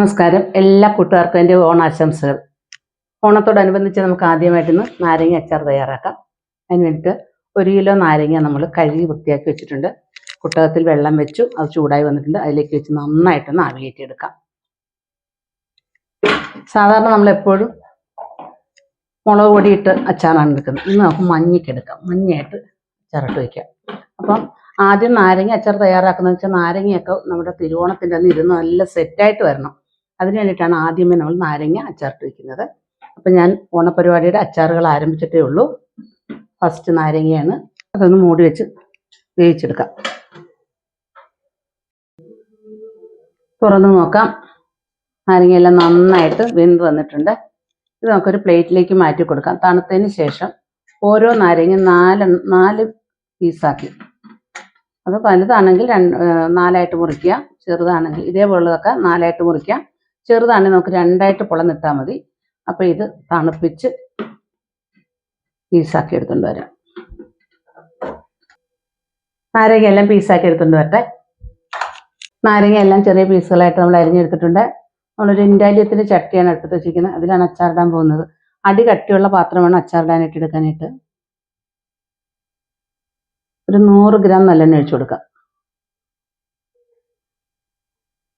നമസ്കാരം. എല്ലാ കൂട്ടുകാർക്കും എൻ്റെ ഓണാശംസകൾ. ഓണത്തോടനുബന്ധിച്ച് നമുക്ക് ആദ്യമായിട്ടൊന്ന് നാരങ്ങ അച്ചാർ തയ്യാറാക്കാം. അതിന് വേണ്ടിയിട്ട് 1 കിലോ നാരങ്ങ നമ്മൾ കഴുകി വൃത്തിയാക്കി വെച്ചിട്ടുണ്ട്. കുട്ടകത്തിൽ വെള്ളം വെച്ചു, അത് ചൂടായി വന്നിട്ടുണ്ട്. അതിലേക്ക് വെച്ച് നന്നായിട്ടൊന്ന് ആവിയേറ്റിയെടുക്കാം. സാധാരണ നമ്മളെപ്പോഴും മുളക് പൊടിയിട്ട് അച്ചാറാണ് എടുക്കുന്നത്. ഇന്ന് നമുക്ക് മഞ്ഞയ്ക്കെടുക്കാം. മഞ്ഞയായിട്ട് അച്ചാറിട്ട് വയ്ക്കാം. അപ്പം ആദ്യം നാരങ്ങ അച്ചാർ തയ്യാറാക്കുന്നത് വെച്ചാൽ നാരങ്ങയൊക്കെ നമ്മുടെ തിരുവോണത്തിൻ്റെ അന്ന് ഇരുന്ന് നല്ല സെറ്റായിട്ട് വരണം. അതിന് വേണ്ടിയിട്ടാണ് ആദ്യമേ നമ്മൾ നാരങ്ങ അച്ചാറിട്ട് വയ്ക്കുന്നത്. അപ്പം ഞാൻ ഓണപരിപാടിയുടെ അച്ചാറുകൾ ആരംഭിച്ചിട്ടേ ഉള്ളൂ. ഫസ്റ്റ് നാരങ്ങയാണ്. അതൊന്ന് മൂടി വെച്ച് വേവിച്ചെടുക്കാം. തുറന്ന് നോക്കാം. നാരങ്ങയെല്ലാം നന്നായിട്ട് വെന്ത് വന്നിട്ടുണ്ട്. ഇത് നമുക്കൊരു പ്ലേറ്റിലേക്ക് മാറ്റി കൊടുക്കാം. തണുത്തതിന് ശേഷം ഓരോ നാരങ്ങ 4 പീസാക്കി, അത് വലുതാണെങ്കിൽ 4ആയിട്ട് മുറിക്കുക, ചെറുതാണെങ്കിൽ ഇതേപോലുള്ളതൊക്കെ 4ആയിട്ട് മുറിക്കാം. ചെറുതാണെങ്കിൽ നമുക്ക് 2ആയിട്ട് പൊളന്നിട്ടാൽ മതി. അപ്പോൾ ഇത് തണുപ്പിച്ച് പീസാക്കി എടുത്തുകൊണ്ട് വരാം. നാരങ്ങ എല്ലാം പീസാക്കി എടുത്തുകൊണ്ട് വരട്ടെ. നാരങ്ങ എല്ലാം ചെറിയ പീസുകളായിട്ട് നമ്മൾ അരിഞ്ഞെടുത്തിട്ടുണ്ട്. നമ്മളൊരു ഇൻഡാലിയത്തിൻ്റെ ചട്ടിയാണ് എടുത്ത് വെച്ചിരിക്കുന്നത്. അതിലാണ് അച്ചാറിടാൻ പോകുന്നത്. അടി കട്ടിയുള്ള പാത്രമാണ് അച്ചാറിടാനായിട്ട് എടുക്കാനായിട്ട്. ഒരു 100 ഗ്രാം നല്ലെണ്ണ ഒഴിച്ചു കൊടുക്കാം.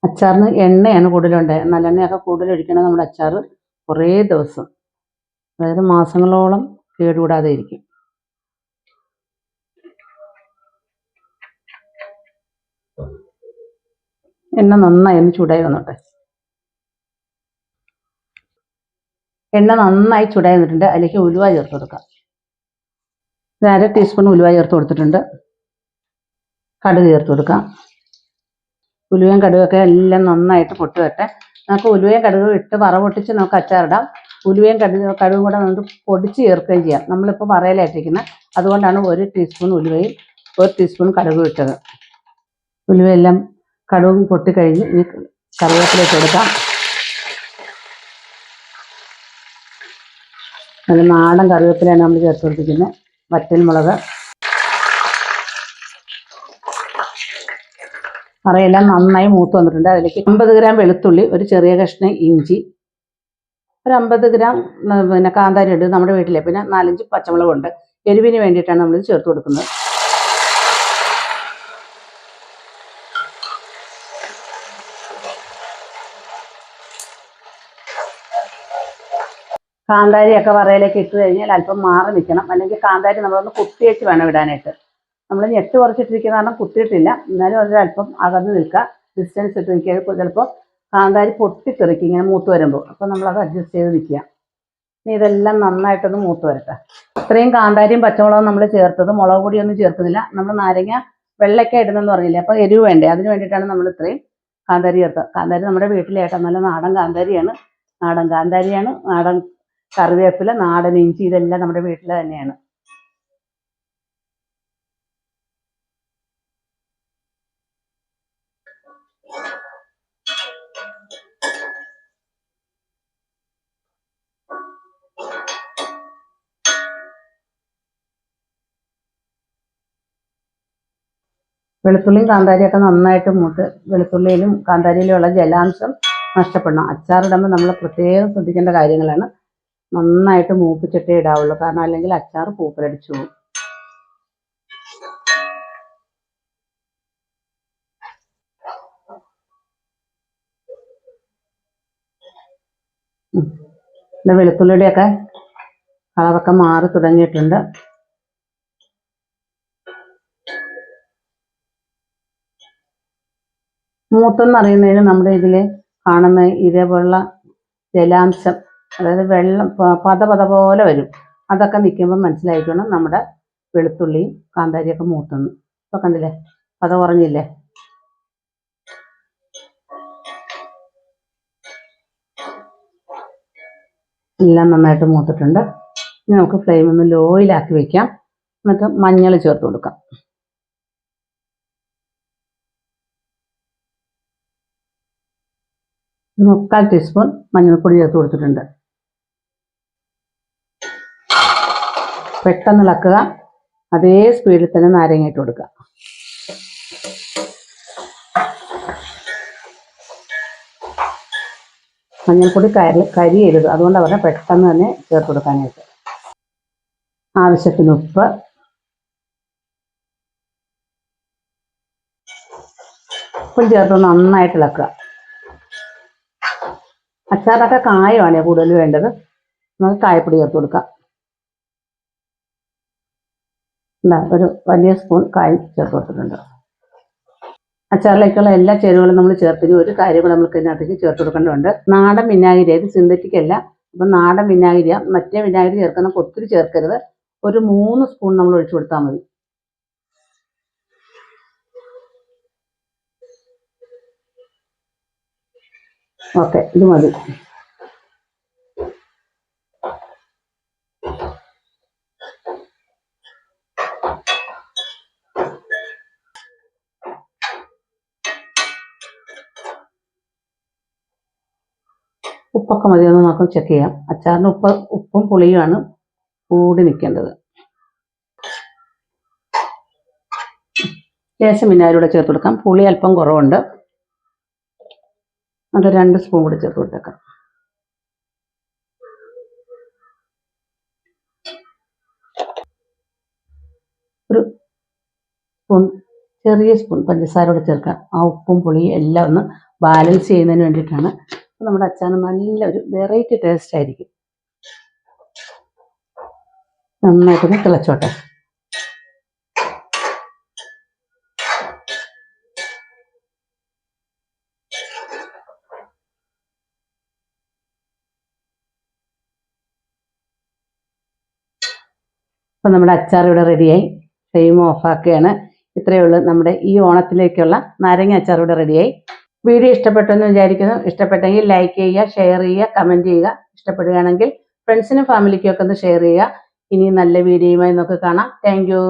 അച്ചാറിന് എണ്ണയാണ് കൂടുതലുണ്ട്. നല്ലെണ്ണയൊക്കെ കൂടുതൽ ഒഴിക്കണം. നമ്മുടെ അച്ചാർ കുറേ ദിവസം, അതായത് മാസങ്ങളോളം കേടുകൂടാതെ ഇരിക്കും. എണ്ണ നന്നായി ഒന്ന് ചൂടായി വന്നോട്ടെ. എണ്ണ നന്നായി ചൂടായി വന്നിട്ടുണ്ട്. അതിലേക്ക് ഉലുവ ചേർത്ത് കൊടുക്കാം. 1/2 ടീസ്പൂൺ ഉലുവ ചേർത്ത് കൊടുത്തിട്ടുണ്ട്. കടുക് ചേർത്ത് കൊടുക്കാം. ഉലുവയും കടുകൊക്കെ എല്ലാം നന്നായിട്ട് പൊട്ടി വരട്ടെ. നമുക്ക് ഉലുവയും കടുകും ഇട്ട് വറവൊട്ടിച്ച് നമുക്ക് അച്ചാറിടാം. ഉലുവയും കടുകും കൂടെ നമുക്ക് പൊടിച്ച് ചേർക്കുകയും ചെയ്യാം. നമ്മളിപ്പോൾ വറയിലായിട്ടിരിക്കുന്നത്, അതുകൊണ്ടാണ് 1 ടീസ്പൂൺ ഉലുവയും 1 ടീസ്പൂൺ കടുകും ഇട്ടത്. ഉലുവയെല്ലാം കടുകും പൊട്ടിക്കഴിഞ്ഞ് ഇനി കറിവേപ്പിലേക്ക് കൊടുക്കാം. നല്ല നാടൻ കറിവേപ്പിലയാണ് നമ്മൾ ചേർത്ത് കൊടുത്തിരിക്കുന്നത്. വറ്റൽമുളക്, കറിയെല്ലാം നന്നായി മൂത്ത് വന്നിട്ടുണ്ട്. അതിലേക്ക് 50 ഗ്രാം വെളുത്തുള്ളി, ഒരു ചെറിയ കഷ്ണം ഇഞ്ചി, ഒരു 50 ഗ്രാം കാന്താരി ഉണ്ട് നമ്മുടെ വീട്ടിലെ, പിന്നെ 4-5 പച്ചമുളകുണ്ട്. എരിവിന് വേണ്ടിയിട്ടാണ് നമ്മളിത് ചേർത്ത് കൊടുക്കുന്നത്. കാന്താരിയൊക്കെ വറയിലേക്ക് ഇട്ട് കഴിഞ്ഞാൽ അല്പം മാറി നിൽക്കണം. അല്ലെങ്കിൽ കാന്താരി നമ്മളൊന്ന് കുത്തിയേച്ച് വേണം ഇടാനായിട്ട്. നമ്മൾ ഞെട്ട് കുറച്ചിട്ടിരിക്കുന്ന കാരണം കുത്തിയിട്ടില്ല. എന്നാലും അതൊരല്പം അകന്ന് നിൽക്കുക, ഡിസ്റ്റൻസ് ഇട്ട് നിൽക്കുക. ചിലപ്പോൾ കാന്താരി പൊട്ടിത്തെറിക്കും ഇങ്ങനെ മൂത്ത് വരുമ്പോൾ. അപ്പോൾ നമ്മളത് അഡ്ജസ്റ്റ് ചെയ്ത് നിൽക്കുക. ഇനി ഇതെല്ലാം നന്നായിട്ടൊന്ന് മൂത്ത് വരട്ടെ. ഇത്രയും കാന്താരിയും പച്ചമുളകും നമ്മൾ ചേർത്തത്, മുളക് പൊടിയൊന്നും ചേർക്കുന്നില്ല. നമ്മൾ നാരങ്ങ വെള്ളയ്ക്ക ഇടുന്നെന്ന് പറഞ്ഞില്ലേ, അപ്പോൾ എരിവ് വേണ്ടേ, അതിന് വേണ്ടിയിട്ടാണ് നമ്മൾ ഇത്രയും കാന്താരി ചേർത്തത്. കാന്താരി നമ്മുടെ വീട്ടിലേട്ടാ, നല്ല നാടൻ കാന്താരിയാണ്. നാടൻ കറിവേപ്പില, നാടൻ ഇഞ്ചി, ഇതെല്ലാം നമ്മുടെ വീട്ടിൽ തന്നെയാണ്. വെളുത്തുള്ളിയും കാന്താരിയൊക്കെ നന്നായിട്ട് മൂത്ത്, വെളുത്തുള്ളിയിലും കാന്താരിയിലും ഉള്ള ജലാംശം നഷ്ടപ്പെടണം. അച്ചാറിടുമ്പോൾ നമ്മൾ പ്രത്യേകം ശ്രദ്ധിക്കേണ്ട കാര്യങ്ങളാണ്. നന്നായിട്ട് മൂപ്പിച്ചിട്ടേ ഇടാവുള്ളൂ, കാരണം അല്ലെങ്കിൽ അച്ചാർ പൂപ്പലടിച്ചു പോകും. പിന്നെ വെളുത്തുള്ളിയുടെയൊക്കെ കളറൊക്കെ മാറി തുടങ്ങിയിട്ടുണ്ട്. മൂത്തെന്നറിയുന്നതിന് നമ്മുടെ ഇതിൽ കാണുന്ന ഇതേപോലുള്ള ജലാംശം, അതായത് വെള്ളം പത പോലെ വരും. അതൊക്കെ നിൽക്കുമ്പോൾ മനസ്സിലായിക്കണം നമ്മുടെ വെളുത്തുള്ളിയും കാന്താരിയൊക്കെ മൂത്തുന്നു. ഇപ്പോൾ കണ്ടില്ലേ, പത കുറഞ്ഞില്ലേ. എല്ലാം നന്നായിട്ട് മൂത്തിട്ടുണ്ട്. ഇനി നമുക്ക് ഫ്ലെയിം ഒന്ന് ലോയിലാക്കി വയ്ക്കാം. എന്നിട്ട് മഞ്ഞൾ ചേർത്ത് കൊടുക്കാം. ഒരു 3/4 ടീസ്പൂൺ മഞ്ഞൾപ്പൊടി ചേർത്ത് കൊടുത്തിട്ടുണ്ട്. പെട്ടെന്ന് ഇളക്കുക. അതേ സ്പീഡിൽ തന്നെ നാരങ്ങ ഇട്ട് കൊടുക്കുക. മഞ്ഞൾപ്പൊടി കരിയരുത്, അതുകൊണ്ട് അവരെ പെട്ടെന്ന് തന്നെ ചേർത്ത് കൊടുക്കാനായിട്ട്. ആവശ്യത്തിന് ഉപ്പ്, ഉപ്പും ചേർത്ത് നന്നായിട്ട് ഇളക്കുക. അച്ചാറിനൊക്കെ കായമാണ് കൂടുതൽ വേണ്ടത്. നമുക്ക് കായപ്പൊടി ചേർത്ത് കൊടുക്കാം. ഒരു വലിയ സ്പൂൺ കായം ചേർത്ത് കൊടുത്തിട്ടുണ്ട്. അച്ചാറിലേക്കുള്ള എല്ലാ ചേരുവകളും നമ്മൾ ചേർത്തിട്ട് ഒരു കാര്യം കൂടെ നമുക്ക് ഇതിനകത്തേക്ക് ചേർത്ത് കൊടുക്കേണ്ടതുണ്ട്. നാടൻ വിനാഗിരി, ഇത് സിന്തറ്റിക് അല്ല. അപ്പം നാടൻ വിനാഗിരിയ, മറ്റേ വിനാഗിരി ചേർക്കാൻ നമുക്ക് ഒത്തിരി ചേർക്കരുത്. ഒരു 3 സ്പൂൺ നമ്മൾ ഒഴിച്ചു കൊടുത്താൽ മതി. ഓക്കെ, ഇത് മതി. ഉപ്പൊക്കെ മതിയെന്ന് നമുക്ക് ചെക്ക് ചെയ്യാം. അച്ചാറിന് ഉപ്പും പുളിയുമാണ് കൂടി നിൽക്കേണ്ടത്. ശേഷം വിനാഗിരിയുടെ ചേർത്ത് കൊടുക്കാം. പുളി അല്പം കുറവുണ്ട്, അത് 2 സ്പൂൺ കൂടി ചേർത്ത് കൊടുത്തേക്കാം. ഒരു ചെറിയ സ്പൂൺ പഞ്ചസാരയോടെ ചേർക്കാം. ആ ഉപ്പും പുളിയും എല്ലാം ഒന്ന് ബാലൻസ് ചെയ്യുന്നതിന് വേണ്ടിയിട്ടാണ്. നമ്മുടെ അച്ചാറിന് നല്ലൊരു വെറൈറ്റി ടേസ്റ്റ് ആയിരിക്കും. നന്നായിട്ടൊന്ന് തിളച്ചോട്ടെ. അപ്പം നമ്മുടെ അച്ചാർ ഇവിടെ റെഡിയായി. ഫ്ലെയിം ഓഫാക്കുകയാണ്. ഇത്രയേ ഉള്ളൂ നമ്മുടെ ഈ ഓണത്തിലേക്കുള്ള നാരങ്ങ അച്ചാർ ഇവിടെ റെഡിയായി. വീഡിയോ ഇഷ്ടപ്പെട്ടെന്ന് വിചാരിക്കുന്നു. ഇഷ്ടപ്പെട്ടെങ്കിൽ ലൈക്ക് ചെയ്യുക, ഷെയർ ചെയ്യുക, കമൻറ്റ് ചെയ്യുക. ഇഷ്ടപ്പെടുകയാണെങ്കിൽ ഫ്രണ്ട്സിനും ഫാമിലിക്കും ഒക്കെ ഒന്ന് ഷെയർ ചെയ്യുക. ഇനി നല്ല വീഡിയോയുമായി നമുക്ക് കാണാം. Thank you.